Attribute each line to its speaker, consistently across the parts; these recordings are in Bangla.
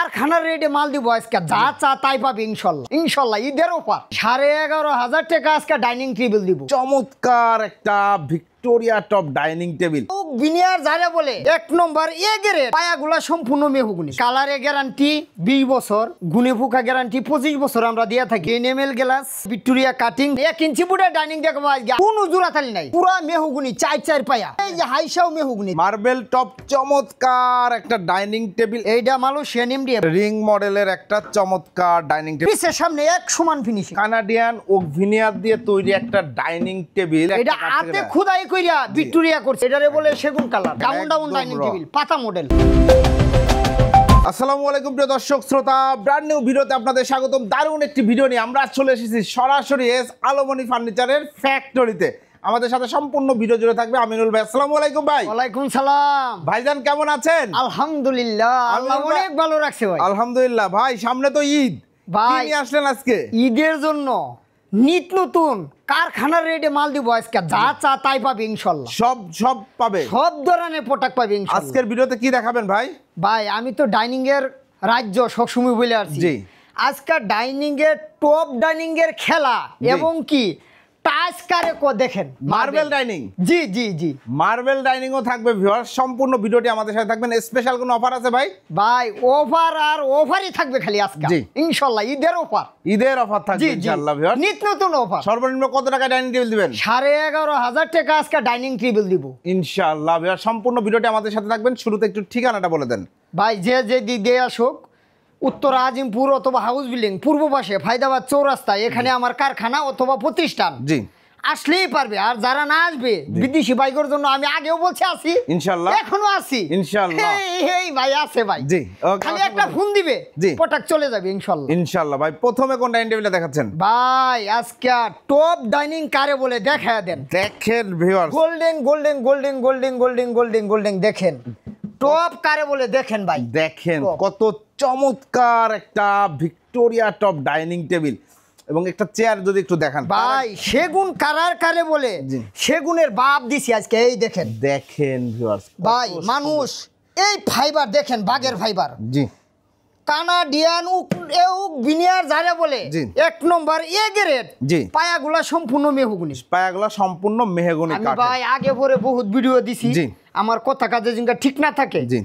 Speaker 1: কারখানার রেটে মাল দিব আজকে, যা চা তাই পাবে ইনশাল্লাহ। ইনশাল্লাহ ঈদের অফার 11,500 টাকা আজকে ডাইনিং টেবিল দিব।
Speaker 2: চমৎকার একটা Victoria top dining table.
Speaker 1: Veneer যারা বলে এক নম্বর এ গ্রেড, পায়াগুলা সম্পূর্ণ মেহগুনি, কালারে গ্যারান্টি 20 বছর, গুনে ফুকা গ্যারান্টি 25 বছর আমরা দিয়ে থাকি। এনএমএল গ্লাস, ভিক্টোরিয়া কাটিং, 1 ইঞ্চি বুড়ে ডাইনিং দেখবো আজকে কোনো জোড়া থালি নাই, পুরা মেহগুনি, 4 পায়া। এই যে হাইসাও মেহগুনি,
Speaker 2: মার্বেল টপ চমৎকার একটা ডাইনিং টেবিল।
Speaker 1: এইটা মালয়েশিয়ান এমডিএফ
Speaker 2: রিং মডেলের একটা চমৎকার ডাইনিং টেবিল,
Speaker 1: পিছের সামনে এক সমান ফিনিশিং,
Speaker 2: কানাডিয়ান ওক ভিনিয়ার দিয়ে তৈরি একটা ডাইনিং টেবিল।
Speaker 1: এটা হাতে খোদাই কইরা ভিক্টোরিয়া করছে, এটারে বলে সেগুন colour, down down dining table, পাতা মডেল।
Speaker 2: আসসালামু আলাইকুম প্রিয় দর্শক শ্রোতা, ব্র্যান্ড নিউ ভিডিওতে আপনাদের স্বাগতম। দারুণ একটি ভিডিও নিয়ে আমরা চলে এসেছি সরাসরি এস আলোমনি ফার্নিচারের ফ্যাক্টরিতে। আমাদের সাথে সম্পূর্ণ ভিডিও জুড়ে থাকবে আমিনুল ভাই। আসসালামু আলাইকুম ভাই।
Speaker 1: ওয়ালাইকুম সালাম
Speaker 2: ভাইজান, কেমন আছেন?
Speaker 1: আলহামদুলিল্লাহ, আল্লাহ অনেক ভালো রাখছে ভাই।
Speaker 2: আলহামদুলিল্লাহ ভাই, সামনে তো ঈদ,
Speaker 1: ভাই
Speaker 2: কি নিয়ে আসলেন আজকে?
Speaker 1: ঈদের জন্য নিত নতুন কারখানার রেটে মাল দিব আজকে, যা চা তাই পাবে ইনশাল্লাহ।
Speaker 2: সব পাবে,
Speaker 1: সব ধরনের প্রোডাক্ট পাবে ইনশাল্লাহ।
Speaker 2: আজকের ভিডিওতে কি দেখাবেন ভাই?
Speaker 1: ভাই আমি তো ডাইনিং এর রাজ্য সবসময় বলে আসছি,
Speaker 2: জি।
Speaker 1: আজকে ডাইনিং এর টপ ডাইনিং এর খেলা এবং কি টাচ কারে কো দেখেন,
Speaker 2: মার্বেল ডাইনিং।
Speaker 1: জি জি জি,
Speaker 2: মার্বেল ডাইনিং ও থাকবে ভিউয়ার্স, সম্পূর্ণ ভিডিওটি আমাদের সাথে থাকবেন। স্পেশাল কোনো অফার আছে ভাই?
Speaker 1: ভাই অফার আর অফারই থাকবে খালি আজকে,
Speaker 2: জি।
Speaker 1: ইনশাল্লাহ ঈদের অফার,
Speaker 2: ঈদের অফার থাকবে ইনশাআল্লাহ ভিউয়ার্স।
Speaker 1: নিত নতুন অফার।
Speaker 2: সর্বনিম্ন কত টাকা ডাইনিং টেবিল দিবেন?
Speaker 1: 11,500 টাকা আজকে ডাইনিং টেবিল দিব
Speaker 2: ইনশাআল্লাহ ভিউয়ার্স। সম্পূর্ণ ভিডিওটি আমাদের সাথে থাকবেন। শুরুতে একটু ঠিকানাটা বলে দেন
Speaker 1: ভাই। যে দিক দিয়ে আসুক, উত্তর আজিমপুর অথবা হাউস বিল্ডিং, পূর্ব পাশে ফায়দাবাদ চৌরাস্তা, এখানে আমার কারখানা অথবা প্রতিষ্ঠান,
Speaker 2: জি।
Speaker 1: আসলেই পারবে। আর যারা না আসবে, বিদেশি বাইকের জন্য আমি আগেও বলছি আছি,
Speaker 2: ইনশাআল্লাহ
Speaker 1: এখনো আছি
Speaker 2: ইনশাআল্লাহ।
Speaker 1: এই ভাই আছে ভাই,
Speaker 2: জি,
Speaker 1: খালি একটা ফোন দিবে,
Speaker 2: জি,
Speaker 1: প্রোডাক্ট চলে যাবে ইনশাআল্লাহ।
Speaker 2: ইনশাআল্লাহ ভাই, প্রথমে কোন ডাইনিং টেবিলটা দেখাচ্ছেন?
Speaker 1: ভাই আজকে টপ ডাইনিং কারে বলে দেখায় দেন।
Speaker 2: দেখেন viewers,
Speaker 1: golden golden golden golden golden golden golden, দেখেন টপ কারে বলে দেখেন ভাই।
Speaker 2: দেখেন কত চমৎকার একটা ভিক্টোরিয়া টপ ডাইনিং টেবিল এবং একটা চেয়ার যদি একটু দেখান
Speaker 1: ভাই। সেগুন কালার কারে বলে, সেগুনের বাপ দিছি আজকে, এই দেখেন।
Speaker 2: দেখেন ভিউয়ার্স
Speaker 1: ভাই মানুষ এই ফাইবার দেখেন, বাগের ফাইবার,
Speaker 2: জি।
Speaker 1: কানাডিয়ান উক বিনিয়ার যারা বলে এক নম্বর এ গ্রেড,
Speaker 2: জি।
Speaker 1: পায়াগুলা সম্পূর্ণ মেহগুনি,
Speaker 2: পায়াগুলো সম্পূর্ণ মেহগনি
Speaker 1: আমি
Speaker 2: কাঠ।
Speaker 1: ভাই আগে পরে বহুত ভিডিও দিছি,
Speaker 2: জি।
Speaker 1: আমার কথা কাজে জিঙ্গা ঠিক না থাকে,
Speaker 2: জি,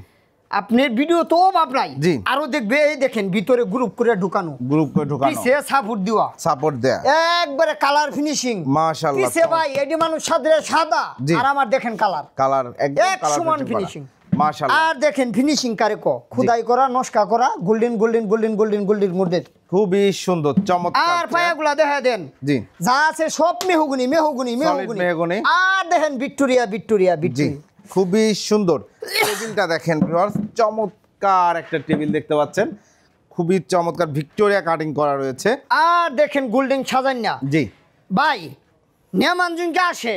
Speaker 1: আপনার ভিডিও তো অভাব নাই,
Speaker 2: জি।
Speaker 1: আরো দেখবে, এই দেখেন ভিতরে গ্রুপ করে ঢুকানো,
Speaker 2: গ্রুপ করে ঢোকানো,
Speaker 1: পিছে সাপোর্ট দেওয়া,
Speaker 2: সাপোর্ট দেয়া,
Speaker 1: একবারে কালার ফিনিশিং
Speaker 2: মাশাআল্লাহ।
Speaker 1: পিছে ভাই এডি মানুষ সাদা,
Speaker 2: জি।
Speaker 1: আর আমার দেখেন কালার
Speaker 2: কালার একদম
Speaker 1: এক
Speaker 2: কালার
Speaker 1: সমান ফিনিশিং,
Speaker 2: মাশাআল্লাহ।
Speaker 1: আর দেখেন ফিনিশিং কারে কো, খোদাই করা, নকশা করা, golden golden golden golden golden মধ্যে
Speaker 2: খুবই সুন্দর চমৎকার।
Speaker 1: আর পায়াগুলা দেখা দেন,
Speaker 2: জি,
Speaker 1: যা আছে সব মেহগুনি মেহগুনি মেহগুনি
Speaker 2: মেহগনি।
Speaker 1: আর দেখেন ভিক্টোরিয়া ভিক্টোরিয়া
Speaker 2: জি,
Speaker 1: ভিক্টোরিয়া,
Speaker 2: খুবই সুন্দর। টেবিলটা দেখেন ভিউয়ার্স, চমৎকার একটা টেবিল দেখতে পাচ্ছেন, খুবই চমৎকার ভিক্টোরিয়া কাটিং করা রয়েছে।
Speaker 1: আর দেখেন গোল্ডেন সাজান না।
Speaker 2: জি
Speaker 1: ভাই নেমানজনকে আসে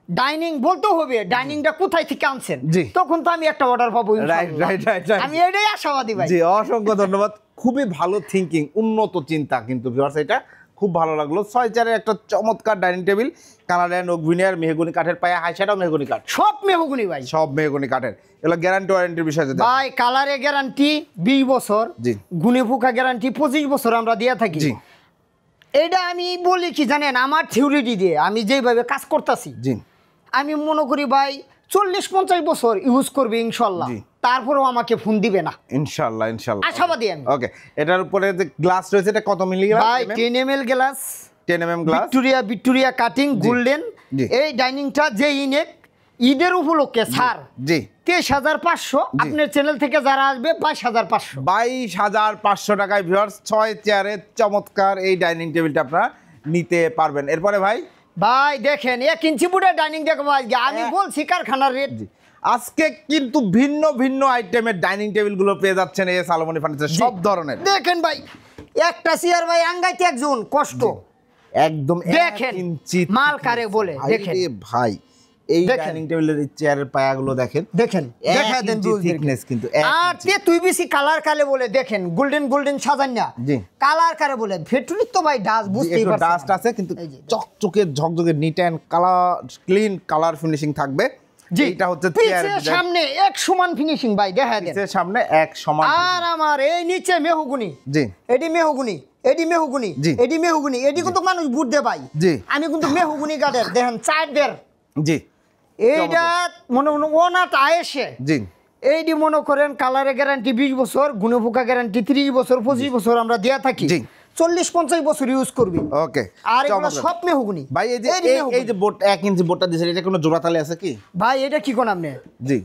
Speaker 1: ডাইনিং বলতে হবে, ডাইনিংটা কোথায় থেকে আনছেন,
Speaker 2: জি।
Speaker 1: তখন তো আমি একটা অর্ডার পাবো
Speaker 2: রাইট
Speaker 1: ইনশাআল্লাহ।
Speaker 2: রাইট রাইট রাইট,
Speaker 1: আমি এটাই আশাবাদী ভাই।
Speaker 2: জি, অসংখ্য ধন্যবাদ। খুবই ভালো থিঙ্কিং, উন্নত চিন্তা কিন্তু ভিউয়ার্স, এটা খুব ভালো লাগলো। 6 চেয়ারের একটা চমৎকার dining table, Canadian oak veneer, mahogany কাঠের, পায়া হাইসাটাও মেহগনি কাঠ,
Speaker 1: সব মেহগুনি ভাই,
Speaker 2: সব মেহগনি কাঠের। এগুলো গ্যারান্টি ওয়ারেন্টির বিষয় যদি
Speaker 1: ভাই কালারে গ্যারান্টি 20 বছর,
Speaker 2: জি।
Speaker 1: গুনে ফুকা গ্যারান্টি 25 বছর আমরা দিয়ে থাকি।
Speaker 2: জি,
Speaker 1: এটা আমি বলি কি জানেন, আমার থিওরিটি দিয়ে আমি যেভাবে কাজ করতেছি,
Speaker 2: জি,
Speaker 1: আমি মনে করি ভাই 40-50 বছর ইউজ করবে ইনশাল্লাহ,
Speaker 2: জি।
Speaker 1: তারপরেও আমাকে ফোন দিবে না,
Speaker 2: ইনশাআল্লাহ ইনশাআল্লাহ,
Speaker 1: আশাবাদী আমি।
Speaker 2: ওকে, এটার উপরে যে গ্লাস রয়েছে এটা কত মিলি?
Speaker 1: ভাই 10 ml glass,
Speaker 2: 10 mm glass,
Speaker 1: Victoria cutting golden.
Speaker 2: জি।
Speaker 1: এই ডাইনিংটা যে ইনেক ঈদের উপলক্ষে ছাড়
Speaker 2: জি,
Speaker 1: 23,500, আপনার চ্যানেল থেকে যারা আসবে 22,500,
Speaker 2: 22,500 টাকায় ভিউয়ার্স 6 চেয়ারের চমৎকার এই ডাইনিং টেবিলটা আপনারা নিতে পারবেন। এরপরে ভাই
Speaker 1: ভাই দেখেন 1 ইঞ্চি বুটের ডাইনিং দেখবো আজকে, আমি বলছি কারখানার রেট।
Speaker 2: আজকে কিন্তু ভিন্ন ভিন্ন আইটেমের ডাইনিং টেবিলগুলো পেয়ে যাচ্ছেন এই আলোমনি ফার্নিচার, সব ধরনের।
Speaker 1: দেখেন ভাই একটা চেয়ার ভাই আঙ্গাইতে একজন কষ্ট,
Speaker 2: একদম
Speaker 1: দেখেন
Speaker 2: 1 ইঞ্চি
Speaker 1: মাল কারে বলে, দেখেন
Speaker 2: ভাই এই
Speaker 1: দেখেন।
Speaker 2: ডাইনিং টেবিলের চেয়ারের পায়াগুলো দেখেন,
Speaker 1: দেখেন দেখা দেন
Speaker 2: থিকনেস কিন্তু
Speaker 1: আর তুই বেশি কালার কালে বলে দেখেন, গোল্ডেন গোল্ডেন সাজান না,
Speaker 2: জি।
Speaker 1: কালার কারে বলে ভেটুরি তো ভাই ডাস্ট বুঝতেই
Speaker 2: একটু
Speaker 1: পারছেন,
Speaker 2: ডাস্ট আছে কিন্তু
Speaker 1: এই যে।
Speaker 2: চকচকে ঝকঝকে neat and colour, clean colour finishing থাকবে। এইটা হচ্ছে
Speaker 1: পিছে সামনে এক সমান ফিনিশিং ভাই দেখা দেন,
Speaker 2: পিছে সামনে এক সমান।
Speaker 1: আর আমার এই নিচে মেহগুনি,
Speaker 2: জি
Speaker 1: এডি মেহগুনি, এডি মেহগুনি,
Speaker 2: জি।
Speaker 1: এডি মেহগুনি, এডি কিন্তু মানুষ বুট দে ভাই।
Speaker 2: জি।
Speaker 1: আমি কিন্তু মেহগুনি কাঠের দেখেন চার দের,
Speaker 2: জি
Speaker 1: এইটা মনে মনে ওনাটা এসে
Speaker 2: জি
Speaker 1: এইটি মনে করেন কালারে গ্যারান্টি 20 বছর, গুণে পোকা গ্যারান্টি 30 বছর 25 বছর আমরা দেয়া থাকি।
Speaker 2: জি।
Speaker 1: 40-50 বছর ইউজ করবি।
Speaker 2: ওকে।
Speaker 1: আর এগুলো সব মেহগুনি
Speaker 2: ভাই এই যে এই যে বোট 1 ইঞ্চি বোটটা দিছেন, এটা কোনো জোড়া তালে আছে কি
Speaker 1: ভাই? এটা কি কোন আপনি?
Speaker 2: জি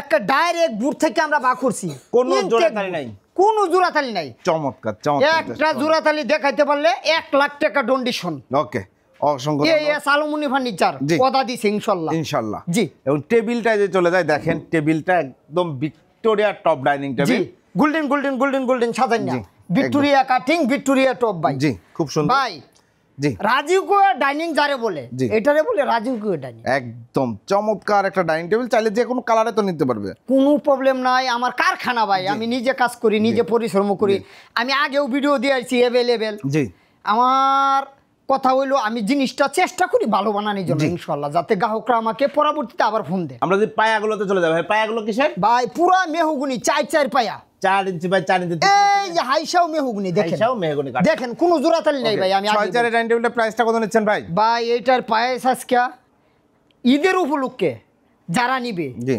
Speaker 1: একটা ডাইরেক্ট বুট থেকে আমরা বা করছি,
Speaker 2: কোনো জোড়াতালি নাই,
Speaker 1: কোনো জোড়াতালি নাই।
Speaker 2: চমৎকার চমৎকার।
Speaker 1: একটা জোড়াতালি দেখাইতে পারলে 1 লাখ টাকা ডোনেশন।
Speaker 2: ওকে, অসংখ্য
Speaker 1: এই আলুমিনি ফার্নিচার
Speaker 2: জি।
Speaker 1: কথা দিছে ইনশাআল্লাহ
Speaker 2: ইনশাআল্লাহ।
Speaker 1: জি।
Speaker 2: এবং টেবিলটা যে চলে যায় দেখেন, টেবিলটা একদম ভিক্টোরিয়া টপ ডাইনিং
Speaker 1: জি,
Speaker 2: table.
Speaker 1: Golden golden golden golden সাজাই না,
Speaker 2: জি,
Speaker 1: ভিক্টোরিয়া কাটিং, ভিক্টোরিয়া টপ ভাই।
Speaker 2: জি খুব সুন্দর
Speaker 1: ভাই
Speaker 2: জি।
Speaker 1: রাজীব কুয়ার ডাইনিং যারে বলে,
Speaker 2: জি।
Speaker 1: এটারে বলে রাজীব কুয়ার ডাইনিং।
Speaker 2: একদম চমৎকার একটা ডাইনিং টেবিল, চাইলে যে কোনো কালারে তো নিতে পারবে।
Speaker 1: কোনো প্রবলেম নাই, আমার কারখানা ভাই, আমি নিজে কাজ করি, নিজে পরিশ্রম করি। আমি আগেও ভিডিও দিয়েছি অ্যাভেলেবেল।
Speaker 2: জি।
Speaker 1: আমার কথা হইলো আমি জিনিসটা চেষ্টা করি ভালো বানানোর জন্য
Speaker 2: জি।
Speaker 1: ইনশাআল্লাহ, যাতে গ্রাহকরা আমাকে পরবর্তীতে আবার ফোন দেয়।
Speaker 2: আমরা যে পায়াগুলোতে চলে যাবো, পায়াগুলো কিসের?
Speaker 1: ভাই পুরা মেহগুনি 4 পায়া,
Speaker 2: 4 ইঞ্চি বাই 4 ইঞ্চি।
Speaker 1: এই যে হাইসাও মেহগুনি দেখেন,
Speaker 2: হাইসাও মেহগনি কাঠ।
Speaker 1: দেখেন কোনো জোড়াতালি নাই ভাই। আমি
Speaker 2: 6 ডাইনিং টেবিলের প্রাইসটা কত নিচ্ছেন ভাই?
Speaker 1: ভাই এইটার পায়েস আজকে ঈদের উপলক্ষে যারা নিবে
Speaker 2: জি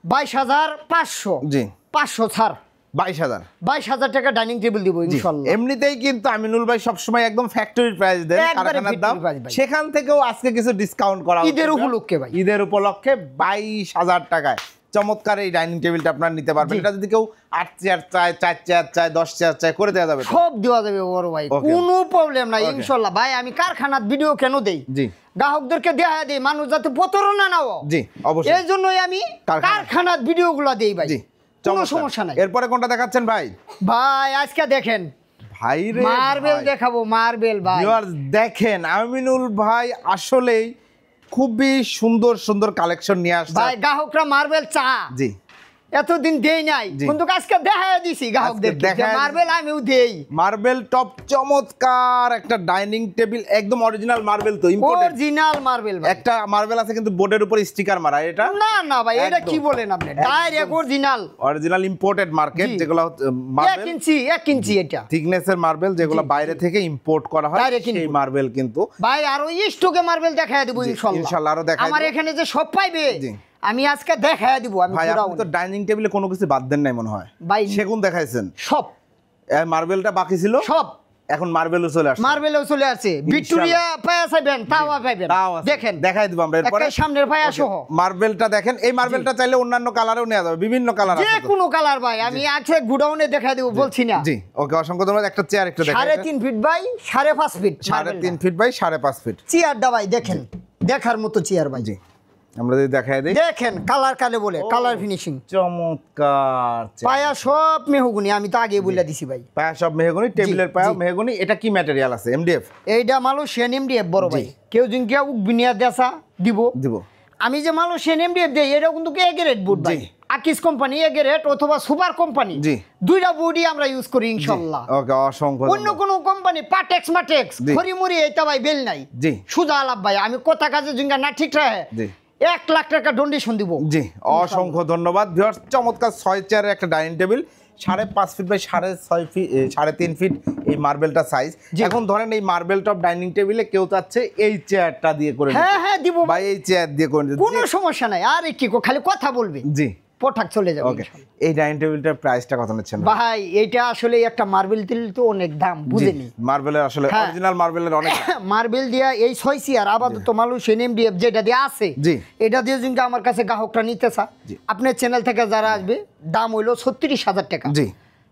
Speaker 1: 22,500,
Speaker 2: জি
Speaker 1: 500 ছাড়,
Speaker 2: 22,000।
Speaker 1: 22,000 টাকা ডাইনিং টেবিল দিব ইনশাআল্লাহ।
Speaker 2: এমনিতেই কিন্তু আমিনুল ভাই সবসময় একদম ফ্যাক্টরি প্রাইস দেন,
Speaker 1: একবারে
Speaker 2: কারখানার দাম।
Speaker 1: factory price ভাই।
Speaker 2: সেখান থেকেও আজকে কিছু ডিসকাউন্ট করা হচ্ছে।
Speaker 1: ঈদের উপলক্ষে ভাই,
Speaker 2: ঈদের উপলক্ষে 22,000 টাকায় চমৎকার এই ডাইনিং টেবিলটা আপনারা নিতে পারবেন।
Speaker 1: জি।
Speaker 2: এটা যদি কেউ 8 চেয়ার চায়, 4 চেয়ার চায়, 10 চেয়ার চায়, করে দেওয়া যাবে তো?
Speaker 1: সব দেওয়া যাবে বড় ভাই,
Speaker 2: Okay.
Speaker 1: কোনো প্রবলেম নাই
Speaker 2: Okay.
Speaker 1: ইনশাআল্লাহ। ভাই আমি কারখানার ভিডিও কেন দেই?
Speaker 2: জি
Speaker 1: গ্রাহকদেরকে দেখা দেই, মানুষ যাতে প্রতারণা নাও।
Speaker 2: জি অবশ্যই।
Speaker 1: এই জন্যই আমি কারখানার ভিডিওগুলো দেই ভাই,
Speaker 2: জি
Speaker 1: কোনো
Speaker 2: চমৎকার।
Speaker 1: সমস্যা নাই।
Speaker 2: এরপরে কোনটা দেখাচ্ছেন ভাই?
Speaker 1: ভাই আজকে দেখেন
Speaker 2: ভাই রে
Speaker 1: মার্বেল
Speaker 2: ভাই।
Speaker 1: দেখাবো, মার্বেল ভাই।
Speaker 2: ভিউয়ার্স দেখেন, আমিনুল ভাই আসলেই খুবই সুন্দর সুন্দর কালেকশন নিয়ে আসছে
Speaker 1: ভাই গ্রাহকরা মার্বেল চা
Speaker 2: জি।
Speaker 1: এতদিন দেই নাই,
Speaker 2: জি।
Speaker 1: কিন্তু আজকে দেখায় দিছি গ্রাহকদের
Speaker 2: দেখায়
Speaker 1: মার্বেল আমিও দেই।
Speaker 2: মার্বেল টপ চমৎকার একটা ডাইনিং টেবিল, একদম অরিজিনাল মার্বেল তো ইম্পোর্টেড।
Speaker 1: অরিজিনাল মার্বেল ভাই।
Speaker 2: একটা মার্বেল আছে কিন্তু বোর্ডের উপর স্টিকার মারা, এটা
Speaker 1: না না ভাই, এটা
Speaker 2: একদম।
Speaker 1: কি বলেন আপনি? Direct original
Speaker 2: original imported market,
Speaker 1: জি।
Speaker 2: যেগুলো
Speaker 1: 1
Speaker 2: মার্বেল
Speaker 1: ইঞ্চি 1 ইঞ্চি এটা
Speaker 2: থিকনেসের মার্বেল, যেগুলো বাইরে থেকে ইম্পোর্ট করা হয়,
Speaker 1: Direct
Speaker 2: সেই
Speaker 1: import।
Speaker 2: মার্বেল কিন্তু
Speaker 1: ভাই। আর ওই স্টকে মার্বেল দেখায় দিব
Speaker 2: জি,
Speaker 1: ইনশাআল্লাহ।
Speaker 2: ইনশাআল্লাহ আরো দেখায়
Speaker 1: আমার
Speaker 2: দিব।
Speaker 1: এখানে যে সব পাইবে
Speaker 2: জি।
Speaker 1: আমি আজকে দেখায় দিব। আমি
Speaker 2: ভাই
Speaker 1: পুরাও
Speaker 2: আপনি তো ডাইনিং টেবিলে কোনো কিছু বাদ দেন নাই মনে হয়,
Speaker 1: ভাই
Speaker 2: সেগুন দেখাইছেন,
Speaker 1: সব
Speaker 2: মার্বেলটা বাকি ছিল,
Speaker 1: সব
Speaker 2: এখন মার্বেলও চলে আসছে।
Speaker 1: মার্বেলও চলে আসছে। ভিক্টোরিয়া পায়া চাইবেন তাও পাইবেন,
Speaker 2: তাও আছে।
Speaker 1: দেখেন
Speaker 2: দেখাই দিব আমরা এরপরে।
Speaker 1: একটা সামনের পায়া সহ
Speaker 2: মার্বেলটা দেখেন, এই মার্বেলটা চাইলে অন্যান্য কালারেও নেওয়া যাবে, বিভিন্ন কালার
Speaker 1: যে
Speaker 2: আছে তো।
Speaker 1: কোনো কালার ভাই। আমি আছে গুডাউনে দেখাই দেব, বলছি না।
Speaker 2: জি ওকে, অসংখ্য ধন্যবাদ। একটা চেয়ার একটু দেখেন,
Speaker 1: 3.5 feet by 5.5 feet,
Speaker 2: 3.5 feet by 5.5 feet
Speaker 1: চেয়ারটা ভাই দেখেন, দেখার মতো চেয়ার ভাই।
Speaker 2: জি আমরা যদি দেখাই দিই,
Speaker 1: দেখেন কালার কালে বলে কালার ফিনিশিং,
Speaker 2: চমৎকার চেয়ার।
Speaker 1: পায়া সব মেহগুনি, আমি তো আগে বলে দিছি ভাই।
Speaker 2: পায়া সব মেহগনি, টেবিলের পায়া
Speaker 1: জি।
Speaker 2: মেহগনি। এটা কি ম্যাটেরিয়াল আছে? এমডিএফ
Speaker 1: এইটা মালয়েশিয়ান এমডিএফ বড় ভাই। কেউ জিনকে উকবিনিয়া দেশা দিব,
Speaker 2: দিব।
Speaker 1: আমি যে মালয়েশিয়ান এমডিএফ দেই এটা কিন্তু এ গ্রেড বুট ভাই।
Speaker 2: জি।
Speaker 1: আকিস কোম্পানি এ গ্রেড অথবা সুপার কোম্পানি,
Speaker 2: জি।
Speaker 1: দুইটা বুটই আমরা ইউজ করি ইনশাআল্লাহ।
Speaker 2: ওকে, অসংখ্য
Speaker 1: অন্য কোন কোম্পানি পাটেক্স মাটেক্স
Speaker 2: জি।
Speaker 1: খড়িমুড়ি এটা ভাই বেল নাই।
Speaker 2: জি
Speaker 1: সুজা আলাপ ভাই, আমি কথা কাজে জিঙ্গা না ঠিক রাখে
Speaker 2: জি
Speaker 1: 1 লাখ টাকা ডোনেশন দিব।
Speaker 2: জি অসংখ্য ধন্যবাদ। ভিউয়ার্স চমৎকার 6 চেয়ারের একটা dining table, 5.5 feet by 6.5 feet, 3.5 feet এই মার্বেলটা সাইজ।
Speaker 1: জি।
Speaker 2: এখন ধরেন এই মার্বেল টপ ডাইনিং টেবিলে কেউ চাচ্ছে এই চেয়ারটা দিয়ে করে
Speaker 1: হ্যাঁ
Speaker 2: দিতে,
Speaker 1: হ্যাঁ দিব
Speaker 2: বা এই চেয়ার দিয়ে করে দিতে।
Speaker 1: কোনো সমস্যা নাই। আরে কি খালি কথা বলবে,
Speaker 2: জি
Speaker 1: পটাক চলে যাবে
Speaker 2: ওকে।
Speaker 1: ইনশাআল্লাহ।
Speaker 2: এই ডাইনিং টেবিলটার প্রাইসটা কত নিচ্ছেন
Speaker 1: ভাই এটা আসলে একটা মার্বেল তেল তো অনেক দাম, বুঝেনি?
Speaker 2: মার্বেলের আসলে
Speaker 1: হ্যাঁ।
Speaker 2: অরিজিনাল মার্বেলের অনেক
Speaker 1: মার্বেল দিয়া এই 6 চেয়ার আপাতত মালয়েশিয়ান এমডিএফ যেটা দিয়ে আছে,
Speaker 2: জি।
Speaker 1: এটা দিয়ে জিঙ্গা আমার কাছে গ্রাহকরা নিতে চা, আপনার চ্যানেল থেকে যারা আসবে দাম হইলো 36,000 টাকা।
Speaker 2: জি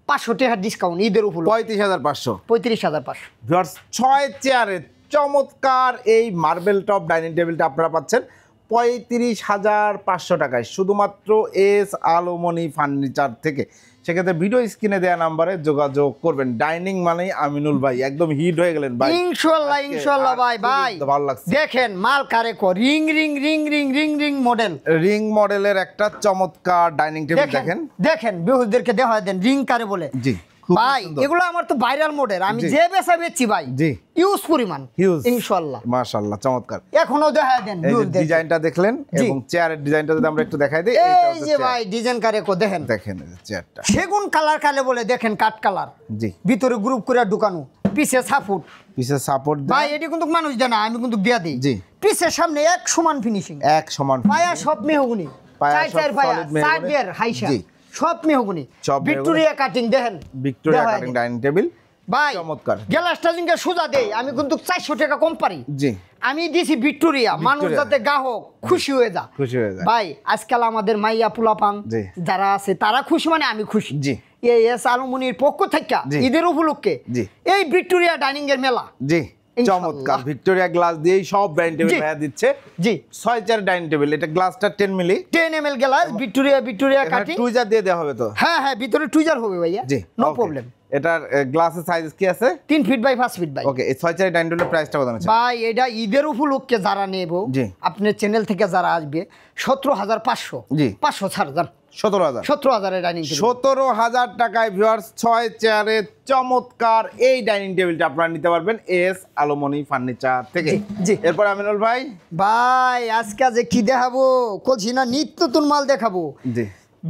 Speaker 1: 500 টাকা ডিসকাউন্ট ঈদের উপলক্ষে
Speaker 2: 35,500।
Speaker 1: 35,500।
Speaker 2: ভিউয়ার্স 6 চেয়ারের চমৎকার এই মার্বেল টপ ডাইনিং টেবিলটা আপনারা পাচ্ছেন 35,500 টাকায়, শুধুমাত্র এস আলোমনি ফার্নিচার থেকে। সেক্ষেত্রে ভিডিও স্ক্রিনে দেওয়া নাম্বারে যোগাযোগ করবেন। ডাইনিং মানেই আমিনুল ভাই, একদম হিট হয়ে গেলেন ভাই
Speaker 1: ইনশাআল্লাহ
Speaker 2: আজকে
Speaker 1: ইনশাআল্লাহ ভাই।
Speaker 2: খুবই
Speaker 1: ভাই
Speaker 2: ভালো লাগছে।
Speaker 1: দেখেন মাল কারে কো ring ring ring ring ring ring model
Speaker 2: ring মডেলের একটা চমৎকার ডাইনিং টেবিল
Speaker 1: দেখেন
Speaker 2: দেখেন।
Speaker 1: দেখেন বেহুজদেরকে দেখা দেন রিং কারে বলে।
Speaker 2: জি
Speaker 1: ভাই এগুলো আমার তো ভাইরাল মডেল, আমি যে বেচা বেচছি ভাই
Speaker 2: জি
Speaker 1: ইউজ পরিমাণ
Speaker 2: হিউজ
Speaker 1: ইনশাআল্লাহ
Speaker 2: মাশাআল্লাহ চমৎকার।
Speaker 1: এখনো দেখা দেন
Speaker 2: এই যে ডিজাইনটা দেখলেন এবং চেয়ারের ডিজাইনটা যদি আমরা একটু দেখাই দিই,
Speaker 1: এই যে ভাই ডিজাইন কারে কো দেখেন
Speaker 2: দেখেন এই যে চেয়ারটা
Speaker 1: সেগুন কালার কালে বলে দেখেন কাট কালার,
Speaker 2: জি
Speaker 1: ভিতরে গ্রুপ করে ঢুকানো, পিছে সাপোর্ট
Speaker 2: পিছে সাপোর্ট
Speaker 1: ভাই এটি কিন্তু মানুষ দেয় না, আমি কিন্তু দিয়া দিই
Speaker 2: জি
Speaker 1: পিছের সামনে এক সমান ফিনিশিং,
Speaker 2: এক সমান
Speaker 1: পায়া সব মেহগুনি,
Speaker 2: পায়া
Speaker 1: চার
Speaker 2: সব
Speaker 1: চার পায়া
Speaker 2: solid মেহগনি।
Speaker 1: চার দেড় হাইসা
Speaker 2: জি।
Speaker 1: সব মেহগুনি,
Speaker 2: সব মেহগনি।
Speaker 1: ভিক্টোরিয়া কাটিং দেখেন
Speaker 2: ভিক্টোরিয়া
Speaker 1: দেখা
Speaker 2: কাটিং
Speaker 1: দেন।
Speaker 2: ডাইনিং টেবিল
Speaker 1: ভাই
Speaker 2: চমৎকার।
Speaker 1: গ্লাসটা জিনকে সোজা দেই আমি কিন্তু 400 টাকা কম পারি,
Speaker 2: জি
Speaker 1: আমি দিছি ভিক্টোরিয়া, মানুষ
Speaker 2: ভিক্টোরিয়া।
Speaker 1: যাতে গ্রাহক খুশি হয়ে যা
Speaker 2: খুশি হয়ে যায়
Speaker 1: ভাই। আজকাল আমাদের মাইয়া পোলাপান
Speaker 2: জি।
Speaker 1: যারা আছে তারা খুশি মানে আমি খুশি।
Speaker 2: জি
Speaker 1: এই এস আলুমনির পক্ষ থেকে
Speaker 2: জি।
Speaker 1: ঈদের উপলক্ষে
Speaker 2: জি।
Speaker 1: এই ভিক্টোরিয়া ডাইনিং এর মেলা
Speaker 2: জি
Speaker 1: ইনশাআল্লাহ।
Speaker 2: চমৎকার ভিক্টোরিয়া গ্লাস দিয়েই সব ডাইনিং টেবিল
Speaker 1: জি।
Speaker 2: ভাইয়া দিচ্ছে
Speaker 1: জি
Speaker 2: 6 ডাইনিং টেবিল, এটা গ্লাসটা 10 মিলি
Speaker 1: 10 ml glass Victoria cutting,
Speaker 2: tweezer দিয়ে দেওয়া হবে তো?
Speaker 1: হ্যাঁ হ্যাঁ ভিতরে টুইজার হবে ভাইয়া,
Speaker 2: জি
Speaker 1: নো
Speaker 2: okay.
Speaker 1: প্রবলেম।
Speaker 2: এটার গ্লাসের সাইজ কি আছে?
Speaker 1: 3 ফিট বাই 5 ফিট ভাই।
Speaker 2: ওকে এই 6 ডাইনিং টেবিলের প্রাইসটা কত আছে
Speaker 1: ভাই এটা ঈদের উপলক্ষে যারা নেব
Speaker 2: জি।
Speaker 1: আপনার চ্যানেল থেকে যারা আসবে 17,500
Speaker 2: জি
Speaker 1: 500 ছাড় যান
Speaker 2: 17,000
Speaker 1: 17,000 এর ডাইনিং টেবিল
Speaker 2: 17,000 টাকায় ভিউয়ার্স 6 চেয়ারের চমৎকার এই ডাইনিং টেবিলটা আপনারা নিতে পারবেন এস আলোমনি ফার্নিচার থেকে।
Speaker 1: জি, জি।
Speaker 2: এরপর আমিনুল ভাই
Speaker 1: ভাই আজকে যে কি দেখাবো কলছি না, নিত্য নতুন মাল দেখাবো।
Speaker 2: জি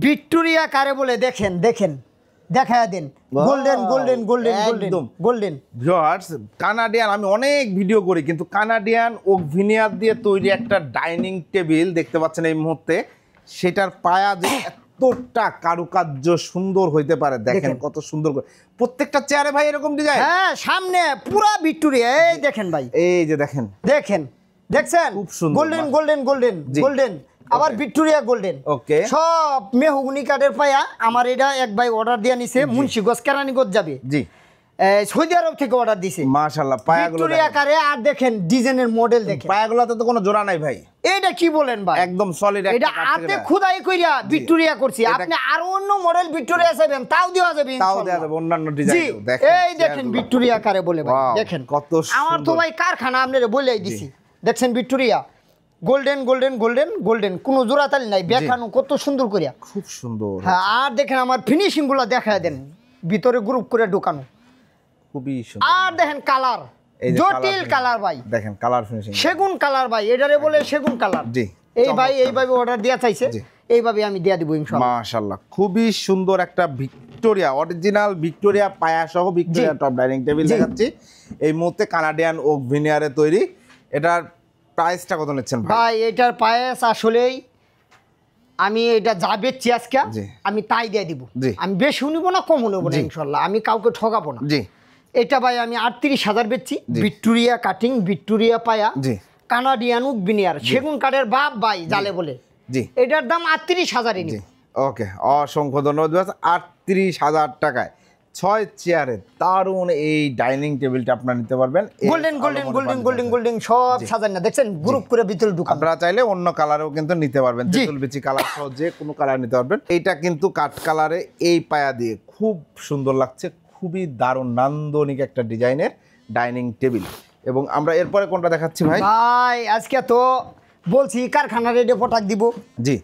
Speaker 1: ভিক্টোরিয়া কারে বলে দেখেন দেখেন দেখায়া দেন, গোল্ডেন গোল্ডেন গোল্ডেন গোল্ডেন
Speaker 2: একদম।
Speaker 1: গোল্ডেন
Speaker 2: ভিউয়ার্স কানাডিয়ান, আমি অনেক ভিডিও করি কিন্তু কানাডিয়ান ওক ভিনিয়ার দিয়ে তৈরি একটা ডাইনিং টেবিল দেখতে পাচ্ছেন এই মুহূর্তে, সেটার পায়া যে এতটা কারুকার্য সুন্দর হইতে পারে দেখেন
Speaker 1: দেখেন।
Speaker 2: কত সুন্দর করে প্রত্যেকটা চেয়ারে ভাই এরকম ডিজাইন।
Speaker 1: হ্যাঁ সামনে পুরা ভিক্টোরিয়া, এই দেখেন ভাই
Speaker 2: এই যে দেখেন
Speaker 1: দেখেন দেখছেন
Speaker 2: খুব সুন্দর।
Speaker 1: গোল্ডেন গোল্ডেন গোল্ডেন
Speaker 2: জি।
Speaker 1: গোল্ডেন আবার ভিক্টোরিয়া গোল্ডেন
Speaker 2: ওকে
Speaker 1: সব মেহগুনি কাঠের পায়া। আমার এটা এক ভাই অর্ডার দিয়ে নিছে মুন্সিগঞ্জ কেরানীগঞ্জ যাবে,
Speaker 2: জি
Speaker 1: সৌদি আরব থেকে অর্ডার দিছে
Speaker 2: মাশাআল্লাহ পায়াগুলো
Speaker 1: ভিক্টোরিয়া
Speaker 2: দেখেন।
Speaker 1: কারে। আর দেখেন ডিজাইনের মডেল দেখেন,
Speaker 2: পায়াগুলোতে তো কোনো জোড়া নাই ভাই,
Speaker 1: এইটা কি বলেন ভাই
Speaker 2: একদম সলিড একটা
Speaker 1: এটা
Speaker 2: কাঠ
Speaker 1: হাতে
Speaker 2: থেকে
Speaker 1: খুদাই কইরা ভিক্টোরিয়া করছি।
Speaker 2: এটা-
Speaker 1: আপনি আরো অন্য মডেল ভিক্টোরিয়া চাইবেন তাও দেওয়া যাবে
Speaker 2: তাও
Speaker 1: ইনশাআল্লাহ।
Speaker 2: দেয়া যাবে অন্যান্য
Speaker 1: জি
Speaker 2: ডিজাইন
Speaker 1: এই দেখেন ভিক্টোরিয়া কারে বলে ভাই
Speaker 2: Wow,
Speaker 1: দেখেন
Speaker 2: কত
Speaker 1: আমার তো
Speaker 2: সুন্দর।
Speaker 1: ভাই কারখানা আপনারে বলেই দিছি। দেখছেন Victoria golden golden golden golden কোনো জোড়াতালি নাই, দেখানো কত সুন্দর করিয়া।
Speaker 2: খুব সুন্দর
Speaker 1: হ্যাঁ আর দেখেন আমার ফিনিশিং গুলো দেখায় দেন, ভিতরে গ্রুপ করে ঢোকানো।
Speaker 2: খুবই সুন্দর
Speaker 1: আর দেখেন কালার
Speaker 2: এই যে
Speaker 1: জটিল
Speaker 2: colour
Speaker 1: কালার ভাই,
Speaker 2: দেখেন কালার ফিনিশিং
Speaker 1: সেগুন কালার ভাই, এটারে বলে সেগুন কালার।
Speaker 2: জি
Speaker 1: এই ভাই এইভাবে অর্ডার দেওয়া চাইছে,
Speaker 2: জি।
Speaker 1: এইভাবে আমি দেয়া দিব ইনশাআল্লাহ।
Speaker 2: মাশাআল্লাহ খুবই সুন্দর একটা ভিক্টোরিয়া অরিজিনাল ভিক্টোরিয়া পায়া সহ ভিক্টোরিয়া টপ ডাইনিং টেবিল
Speaker 1: জি।
Speaker 2: দেখাচ্ছি এই মুহূর্তে কানাডিয়ান ওক ভিনিয়ারে তৈরি। এটার প্রাইসটা কত নিচ্ছেন ভাই?
Speaker 1: ভাই এটার পায়েস আসলেই আমি এটা যা বেচছি আজকে
Speaker 2: জি।
Speaker 1: আমি তাই দিয়ে দিব,
Speaker 2: জি।
Speaker 1: আমি বেশি নিব না কম নেব না
Speaker 2: জি।
Speaker 1: ইনশাল্লাহ, আমি কাউকে ঠকাবো না।
Speaker 2: জি
Speaker 1: এটা ভাই আমি 38,000 বেচছি,
Speaker 2: জি।
Speaker 1: ভিক্টোরিয়া কাটিং ভিক্টোরিয়া পায়া
Speaker 2: জি
Speaker 1: কানাডিয়ান উক বিনিয়ার সেগুন কাঠের বাপ ভাই জালে বলে,
Speaker 2: জি
Speaker 1: এটার দাম 38,000
Speaker 2: জি ওকে অসংখ্য ধন্যবাদ। 38,000 টাকায় 6 চেয়ারে দারুণ এই ডাইনিং টেবিলটা আপনারা নিতে পারবেন
Speaker 1: golden golden golden golden golden সব সাজান না দেখছেন গ্রুপ করে ভিতরে ঢুকান।
Speaker 2: আপনারা চাইলে অন্য কালারেও কিন্তু নিতে পারবেন,
Speaker 1: জি।
Speaker 2: তেঁতুল বিচি কালার সহ যে কোনো কালার নিতে পারবেন। এইটা কিন্তু কাঠ কালারে এই পায়া দিয়ে খুব সুন্দর লাগছে, খুবই দারুণ নান্দনিক একটা ডিজাইনের ডাইনিং টেবিল। এবং আমরা এরপরে কোনটা দেখাচ্ছি ভাই?
Speaker 1: ভাই আজকে তো বলছি কারখানা রেডি পটাক দিব
Speaker 2: জি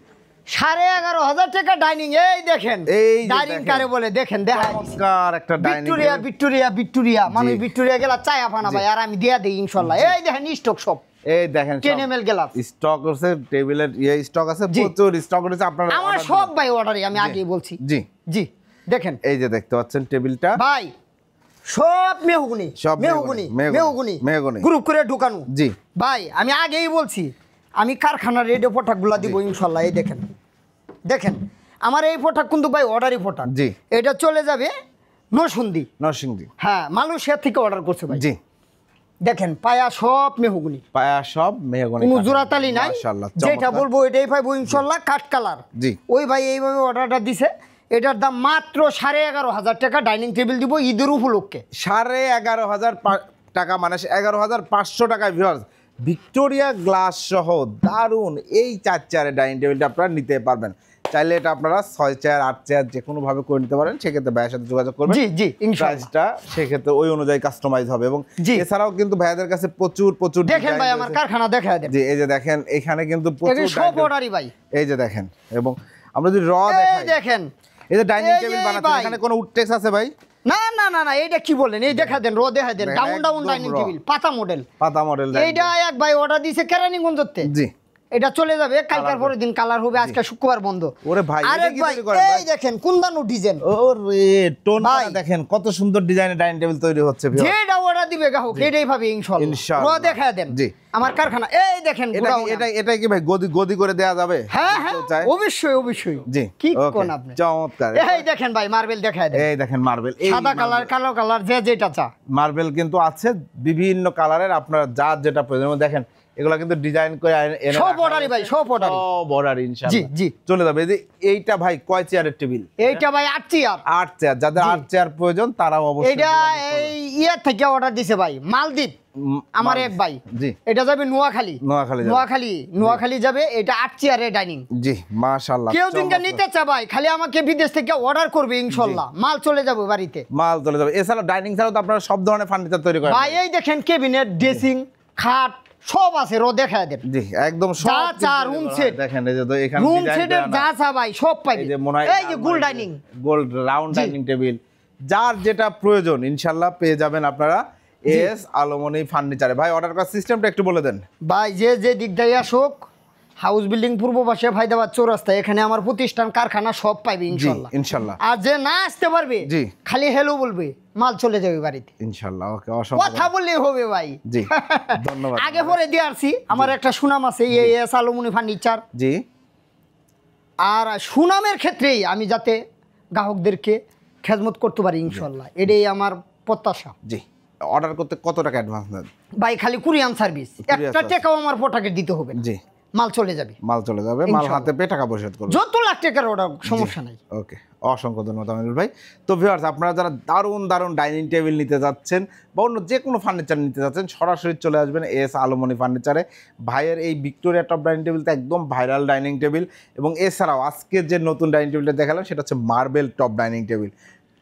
Speaker 1: 11,500 টাকা ডাইনিং, এই দেখেন
Speaker 2: এই যে
Speaker 1: ডাইনিং
Speaker 2: দেখেন।
Speaker 1: কারে বলে দেখেন দেখা
Speaker 2: চমৎকার একটা ডাইনিং
Speaker 1: ভিক্টোরিয়া ভিক্টোরিয়া ভিক্টোরিয়া মানে
Speaker 2: জি।
Speaker 1: ভিক্টোরিয়া গেলা চায়া ফানা ভাই, আর আমি দিয়া দেই ইনশাআল্লাহ। এই দেখেন স্টক সব
Speaker 2: এই দেখেন
Speaker 1: 10 ml গ্লাস
Speaker 2: স্টক আছে, টেবিলের স্টক আছে,
Speaker 1: জি।
Speaker 2: প্রচুর স্টক রয়েছে আপনারা
Speaker 1: আমার
Speaker 2: order
Speaker 1: সব
Speaker 2: দিবেন।
Speaker 1: ভাই অর্ডারই আমি আগেই বলছি।
Speaker 2: জি
Speaker 1: জি দেখেন
Speaker 2: এই যে দেখতে পাচ্ছেন টেবিলটা
Speaker 1: ভাই সব মেহগুনি
Speaker 2: সব
Speaker 1: মেহগুনি
Speaker 2: মেহগনি,
Speaker 1: মেহগুনি
Speaker 2: মেহগনি।
Speaker 1: গ্রুপ করে ঢুকানো।
Speaker 2: জি
Speaker 1: ভাই আমি আগেই বলছি আমি কারখানার রেডিও প্রোডাক্টগুলো দিব ইনশাল্লাহ। এই দেখেন দেখেন আমার এই প্রোডাক্ট কিন্তু ভাই অর্ডারই প্রোডাক্ট,
Speaker 2: জি।
Speaker 1: এটা চলে যাবে নরসিংদী,
Speaker 2: নরসিংদী
Speaker 1: হ্যাঁ মালয়েশিয়া থেকে অর্ডার করছে ভাই।
Speaker 2: জি
Speaker 1: দেখেন পায়া সব মেহগুনি,
Speaker 2: পায়া সব মেহগনি
Speaker 1: কোনো
Speaker 2: কাঠের।
Speaker 1: জোড়াতালি নাই,
Speaker 2: মাশাআল্লাহ,
Speaker 1: যেটা
Speaker 2: চমৎকার।
Speaker 1: বলবো এটাই পাইবো ইনশাল্লাহ কাঠ কালার।
Speaker 2: জি
Speaker 1: ওই ভাই এইভাবে অর্ডারটা দিছে, এটার দাম মাত্র 11,500 টাকা ডাইনিং টেবিল দিব ঈদের উপলক্ষে।
Speaker 2: 11,500 টাকা মানে 11,500 টাকায় ভিউয়ার্স ভিক্টোরিয়া গ্লাস সহ দারুণ এই 4 চেয়ারের ডাইনিং টেবিলটা আপনারা নিতে পারবেন। চাইলে এটা আপনারা 6 চেয়ার 8 চেয়ার যে কোনো ভাবে করে নিতে পারেন, সেক্ষেত্রে ভাইয়ের সাথে যোগাযোগ করবেন।
Speaker 1: জি জি ইনশাআল্লাহ
Speaker 2: প্রাইসটা সেক্ষেত্রে ওই অনুযায়ী কাস্টমাইজ হবে। এবং
Speaker 1: জি।
Speaker 2: এছাড়াও কিন্তু ভাইয়াদের কাছে প্রচুর প্রচুর
Speaker 1: দেখেন
Speaker 2: design
Speaker 1: ভাই আমার
Speaker 2: রয়েছে।
Speaker 1: কারখানা দেখায় দেন,
Speaker 2: জি এই যে দেখেন এখানে কিন্তু প্রচুর
Speaker 1: এগুলো সব
Speaker 2: design-
Speaker 1: অর্ডারই ভাই।
Speaker 2: এই যে দেখেন, এবং আমরা যদি র
Speaker 1: এই
Speaker 2: দেখাই
Speaker 1: দেখেন
Speaker 2: এই যে ডাইনিং
Speaker 1: এই যে
Speaker 2: টেবিল
Speaker 1: এই
Speaker 2: বানাচ্ছেন,
Speaker 1: ভাই।
Speaker 2: এখানে কোনো উডটেক্স আছে ভাই?
Speaker 1: না না না না, এইটা কি বলেন, এই দেখা দেন, রো দেখা দেন, ডাউন ডাউন
Speaker 2: একদম
Speaker 1: ডাইনিং
Speaker 2: raw।
Speaker 1: টেবিল পাতা মডেল।
Speaker 2: পাতা মডেল
Speaker 1: এইটা এক ভাই অর্ডার দিয়েছে কেরানীগঞ্জতে,
Speaker 2: জি
Speaker 1: এটা চলে যাবে কালকার পরের দিন, কালার হবে, আজকে শুক্রবার বন্ধ।
Speaker 2: ওরে ভাই, এটা
Speaker 1: আরেক
Speaker 2: কি
Speaker 1: ভাই
Speaker 2: তৈরি করেন ভাই?
Speaker 1: এই দেখেন কুন্দানো ডিজাইন,
Speaker 2: ওরে টোন
Speaker 1: ভাই।
Speaker 2: দেখেন কত সুন্দর ডিজাইনের ডাইনিং টেবিল তৈরি হচ্ছে viewers।
Speaker 1: যেটা অর্ডার দিবে গ্রাহক এটাই ভাবে ইনশাআল্লাহ।
Speaker 2: ইনশাআল্লাহ।
Speaker 1: রো দেখা দেন
Speaker 2: জি।
Speaker 1: আমার কারখানা, এই দেখেন
Speaker 2: এটা কি এটা কি ভাই গদি গদি করে দেয়া যাবে?
Speaker 1: হ্যাঁ হ্যাঁ
Speaker 2: কেউ চায়?
Speaker 1: অবশ্যই অবশ্যই।
Speaker 2: জি
Speaker 1: কি
Speaker 2: okay,
Speaker 1: কোন আপনি,
Speaker 2: চমৎকার।
Speaker 1: এই দেখেন ভাই মার্বেল দেখা দেন,
Speaker 2: এই দেখেন মার্বেল,
Speaker 1: সাদা কালার কালো কালার যে যেটা চা।
Speaker 2: মার্বেল কিন্তু আছে বিভিন্ন কালারের, আপনারা যার যেটা প্রয়োজন। দেখেন এগুলা কিন্তু ডিজাইন করে এনে
Speaker 1: সব অর্ডারই ভাই, সব অর্ডারই।
Speaker 2: সব অর্ডার ইনশাআল্লাহ
Speaker 1: জি, জি।
Speaker 2: চলে যাবে। এই যে এইটা ভাই কয় চেয়ারের টেবিল?
Speaker 1: এইটা ভাই 8 চেয়ার।
Speaker 2: 8 চেয়ার, যাদের 8 চেয়ার প্রয়োজন তারাও অবশ্যই
Speaker 1: এইটা
Speaker 2: যোগাযোগ করবেন।
Speaker 1: এই ইয়ে থেকে অর্ডার দিছে ভাই মালদ্বীপ, আমার এক ভাই।
Speaker 2: জি
Speaker 1: এটা যাবে নোয়াখালী,
Speaker 2: নোয়াখালী যাবে।
Speaker 1: নোয়াখালী যাবে। এটা 8 চেয়ারের ডাইনিং।
Speaker 2: জি মাশাআল্লাহ।
Speaker 1: কেউ দিনকে নিতে চায় ভাই, খালি আমাকে বিদেশ থেকে অর্ডার করবে, ইনশাআল্লাহ মাল চলে যাবে বাড়িতে।
Speaker 2: মাল চলে যাবে। এছাড়া ডাইনিং ছাড়াও তো আপনারা সব ধরনের ফার্নিচার তৈরি করেন
Speaker 1: ভাই এই দেখেন কেবিনেট, ড্রেসিং, খাট সব আছে, রো দেখায় দেন।
Speaker 2: জি একদম সব
Speaker 1: যা
Speaker 2: কিছু
Speaker 1: চা
Speaker 2: তৈরি
Speaker 1: রুম
Speaker 2: করা
Speaker 1: সেট,
Speaker 2: হয়। দেখেন এই যে তো এখানে
Speaker 1: রুম
Speaker 2: ডিজাইন
Speaker 1: সেটের যা চা ভাই সব পাইবে।
Speaker 2: এই যে মনে হয়
Speaker 1: এই যে গোল dining,
Speaker 2: gold round dining table, যার যেটা প্রয়োজন ইনশাআল্লাহ পেয়ে যাবেন আপনারা এস আলোমনি ফার্নিচারে। ভাই অর্ডার করার সিস্টেমটা একটু বলে দেন।
Speaker 1: ভাই যে যে দিক দিয়ে আসুক, হাউস বিল্ডিং পূর্ব পাশে ফায়দাবাদ চৌরাস্তায়, এখানে আমার প্রতিষ্ঠান কারখানা সব পাইবে
Speaker 2: জি
Speaker 1: ইনশাআল্লাহ।
Speaker 2: ইনশাআল্লাহ
Speaker 1: আর যে না আসতে পারবে
Speaker 2: জি।
Speaker 1: খালি হ্যালো বলবে, মাল চলে যাবে বাড়িতে।
Speaker 2: ইনশাআল্লাহ ওকে, অসংখ্য
Speaker 1: কথা বললেই হবে ভাই।
Speaker 2: জি ধন্যবাদ।
Speaker 1: আগে পরে দিয়ে আসছি, আমার একটা সুনাম আছে এই এস আলমনি ফার্নিচার।
Speaker 2: জি
Speaker 1: আর সুনামের ক্ষেত্রেই আমি যাতে গ্রাহকদেরকে খেদমত করতে পারি ইনশাআল্লাহ, এটাই আমার প্রত্যাশা।
Speaker 2: জি অর্ডার করতে কত টাকা অ্যাডভান্স নেন?
Speaker 1: ভাই খালি কুরিয়ান সার্ভিস, একটা
Speaker 2: service।
Speaker 1: টাকাও আমার পটাকে দিতে হবে না,
Speaker 2: জি
Speaker 1: মাল চলে যাবে।
Speaker 2: মাল চলে যাবে, মাল
Speaker 1: ইনশাআল্লাহ।
Speaker 2: হাতে পেয়ে টাকা পরিশোধ করবেন।
Speaker 1: যত লাখ টাকার অর্ডার সমস্যা নাই।
Speaker 2: ওকে, অসংখ্য ধন্যবাদ আমিনুল ভাই। তো ভিউয়ার্স, আপনারা যারা দারুণ দারুণ ডাইনিং টেবিল নিতে যাচ্ছেন বা অন্য যে কোনো ফার্নিচার নিতে যাচ্ছেন, সরাসরি চলে আসবেন এস আলোমনি ফার্নিচারে। ভাইয়ের এই ভিক্টোরিয়া টপ ডাইনিং টেবিলটা একদম ভাইরাল ডাইনিং টেবিল, এবং এছাড়াও আজকে যে নতুন ডাইনিং টেবিলটা দেখালাম সেটা হচ্ছে মার্বেল টপ ডাইনিং টেবিল।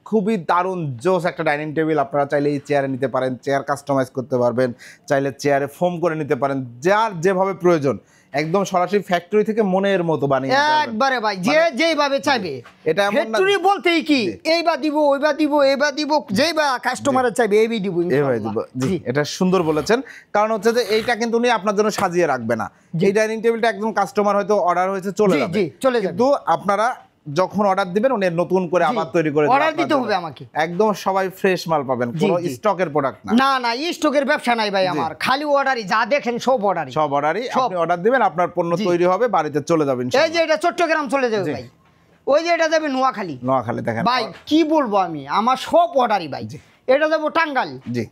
Speaker 2: খুবই দারুণ জোস একটা ডাইনিং টেবিল। আপনারা চাইলে এই চেয়ারে নিতে পারেন, চেয়ার কাস্টমাইজ করতে পারবেন, চাইলে চেয়ারে ফোম করে নিতে পারেন, যার যেভাবে প্রয়োজন একদম সরাসরি ফ্যাক্টরি থেকে মনের মতো বানিয়ে নিতে পারবেন।
Speaker 1: একবারে ভাই যে যেইভাবে চাইবে।
Speaker 2: এটা এমন না
Speaker 1: ফ্যাক্টরি বলতেই কি এইবা দিব ওইবা দিব এইবা দিব, যেইবা কাস্টমারের চাইবে এইবি দিব
Speaker 2: এভাবে দিব। জি এটা সুন্দর বলেছেন, কারণ হচ্ছে যে এইটা কিন্তু উনি আপনার জন্য সাজিয়ে রাখবে না। এই ডাইনিং টেবিলটা একদম কাস্টমার হয়তো অর্ডার হয়েছে চলে যাবে,
Speaker 1: জি চলে যাবে,
Speaker 2: কিন্তু আপনারা যখন অর্ডার দিবেন উনি নতুন করে আবার তৈরি করে দেবেন।
Speaker 1: অর্ডার দিতে হবে আমাকে,
Speaker 2: একদম সবাই ফ্রেশ মাল পাবেন, কোনো স্টকের প্রোডাক্ট না।
Speaker 1: না না স্টকের ব্যবসা নাই ভাই আমার, খালি অর্ডারই, যা দেখেন সব অর্ডারই।
Speaker 2: সব অর্ডারই, আপনি অর্ডার দিবেন, আপনার পণ্য তৈরি হবে, বাড়িতে চলে যাবেন।
Speaker 1: এই যে এটা চট্টগ্রাম চলে যাবে ভাই, ওই যে এটা যাবে নোয়াখালী।
Speaker 2: নোয়াখালী দেখেন
Speaker 1: ভাই কি বলবো আমি, আমার সব অর্ডারই ভাই। এটা যাবো টাঙ্গাইল,
Speaker 2: জি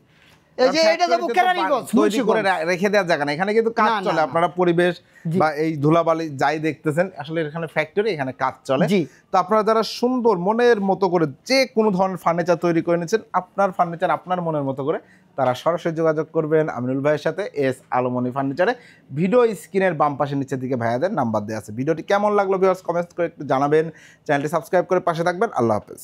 Speaker 1: এই যে এটা যাবো কেরানীগঞ্জ,
Speaker 2: তৈরি করে রেখে দেওয়ার জায়গা না, এখানে কিন্তু কাজ
Speaker 1: না, না,
Speaker 2: চলে।
Speaker 1: না।
Speaker 2: আপনারা পরিবেশ বা এই ধুলাবালি যাই দেখতেছেন, আসলে এখানে ফ্যাক্টরি, এখানে কাজ চলে।
Speaker 1: জি।
Speaker 2: তো আপনারা যারা সুন্দর মনের মতো করে যে কোনো ধরনের ফার্নিচার তৈরি করে নিচ্ছেন, আপনার ফার্নিচার আপনার মনের মতো করে, তারা সরাসরি যোগাযোগ করবেন আমিনুল ভাইয়ের সাথে এস আলোমনি ফার্নিচারে। ভিডিও স্ক্রিনের বাম পাশে নিচের দিকে ভাইয়াদের নাম্বার দেওয়া আছে। ভিডিওটি কেমন লাগলো ভিউয়ার্স কমেন্ট করে একটু জানাবেন, চ্যানেলটি সাবস্ক্রাইব করে পাশে থাকবেন। আল্লাহ হাফেজ।